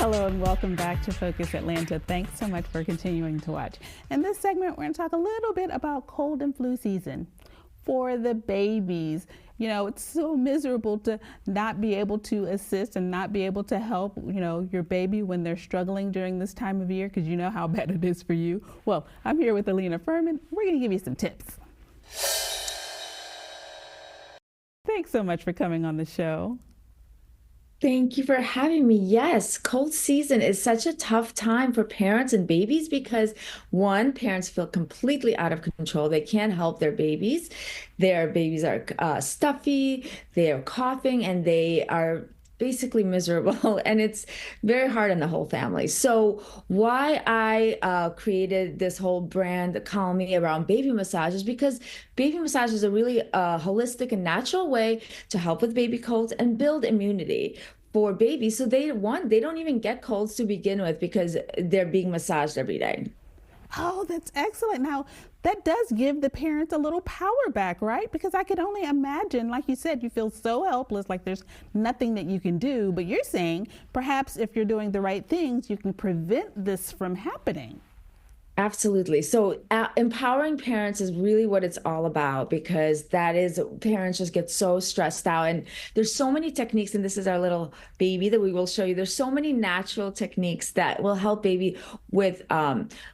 Hello and welcome back to Focus Atlanta. Thanks so much for continuing to watch. In this segment, we're going to talk a little bit about cold and flu season for the babies. You know, it's so miserable to not be able to assist and not be able to help, your baby when they're struggling during this time of year, because you know how bad it is for you. Well, I'm here with Alina Furman. We're going to give you some tips. Thanks so much for coming on the show. Thank you for having me. Yes, cold season is such a tough time for parents and babies because one, parents feel completely out of control. They can't help their babies. Their babies are stuffy, they are coughing, and they are basically miserable. And it's very hard on the whole family. So why I created this whole brand, Calm Me, around baby massage is because baby massage is a really holistic and natural way to help with baby colds and build immunity for babies. So they don't even get colds to begin with because they're being massaged every day. Oh, that's excellent. Now, that does give the parents a little power back, right? Because I could only imagine, like you said, you feel so helpless, like there's nothing that you can do. But you're saying perhaps if you're doing the right things, you can prevent this from happening. Absolutely. So empowering parents is really what it's all about because that is parents just get so stressed out and there's so many techniques, and this is our little baby that we will show you. There's so many natural techniques that will help baby with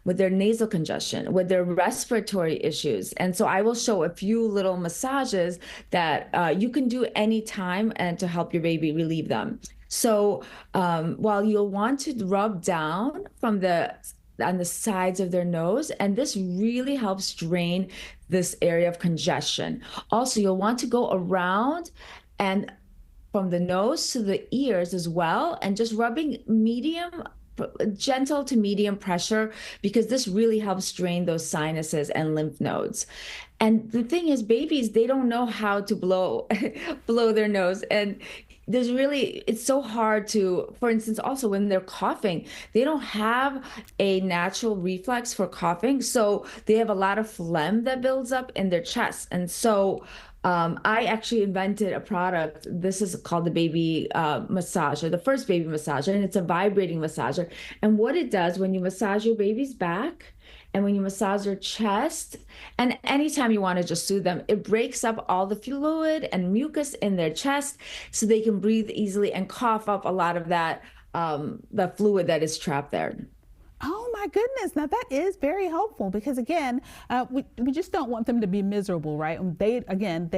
their nasal congestion, with their respiratory issues. And so I will show a few little massages that you can do anytime and to help your baby relieve them. So while you'll want to rub down on the sides of their nose, and this really helps drain this area of congestion. Also, you'll want to go around and from the nose to the ears as well, and just rubbing gentle to medium pressure, because this really helps drain those sinuses and lymph nodes. And the thing is, babies, they don't know how to blow blow their nose. And it's so hard to, for instance, also when they're coughing, they don't have a natural reflex for coughing. So they have a lot of phlegm that builds up in their chest. And so I actually invented a product. This is called the baby massager, the first baby massager, and it's a vibrating massager. And what it does when you massage your baby's back, and when you massage their chest, and anytime you want to just soothe them, it breaks up all the fluid and mucus in their chest so they can breathe easily and cough up a lot of that the fluid that is trapped there. Oh my goodness. Now that is very helpful because again, we just don't want them to be miserable, right? They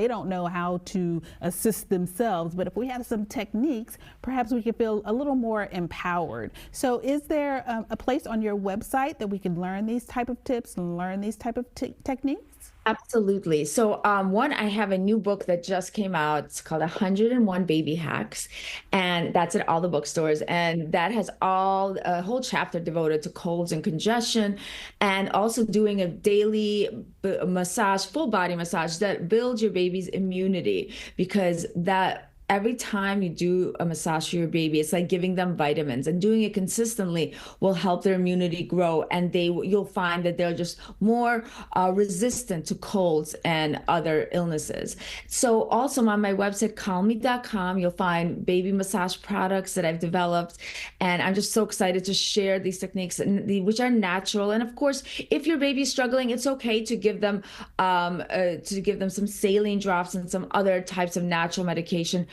don't know how to assist themselves, but if we have some techniques, perhaps we could feel a little more empowered. So is there a place on your website that we can learn these type of tips and learn these type of techniques? Absolutely. So, one, I have a new book that just came out. It's called 101 Baby Hacks, and that's at all the bookstores. And that has a whole chapter devoted to colds and congestion, and also doing a daily massage, full body massage that builds your baby's immunity, because that every time you do a massage for your baby, it's like giving them vitamins, and doing it consistently will help their immunity grow. And you'll find that they're just more resistant to colds and other illnesses. So also on my website, calmme.com, you'll find baby massage products that I've developed. And I'm just so excited to share these techniques, which are natural. And of course, if your baby's struggling, it's okay to give them some saline drops and some other types of natural medication.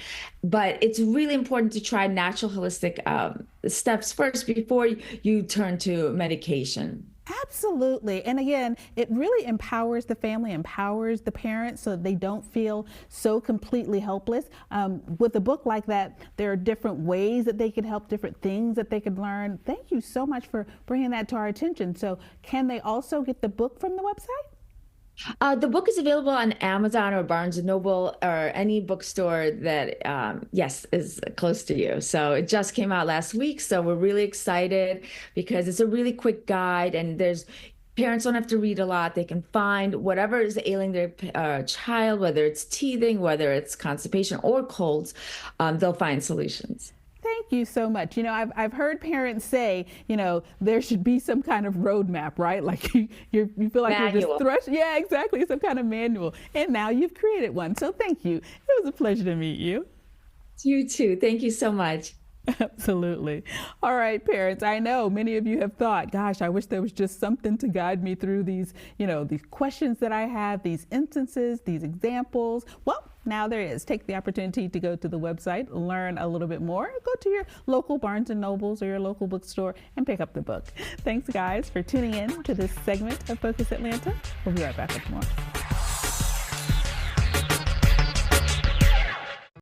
But it's really important to try natural holistic steps first before you turn to medication. Absolutely. And again, it really empowers the family, empowers the parents so that they don't feel so completely helpless. With a book like that, there are different ways that they can help, different things that they could learn. Thank you so much for bringing that to our attention. So can they also get the book from the website? The book is available on Amazon or Barnes and Noble or any bookstore that, yes, is close to you. So it just came out last week. So we're really excited because it's a really quick guide, and parents don't have to read a lot. They can find whatever is ailing their child, whether it's teething, whether it's constipation or colds, they'll find solutions. Thank you so much. I've heard parents say, there should be some kind of roadmap, right? Like you feel like Manual. you're just thrust. Yeah, exactly. Some kind of manual. And now you've created one. So thank you. It was a pleasure to meet you. You too. Thank you so much. Absolutely. All right, parents, I know many of you have thought, gosh, I wish there was just something to guide me through these, these questions that I have, these instances, these examples. Well, now there is. Take the opportunity to go to the website, learn a little bit more, go to your local Barnes and Nobles or your local bookstore and pick up the book. Thanks, guys, for tuning in to this segment of Focus Atlanta. We'll be right back with more.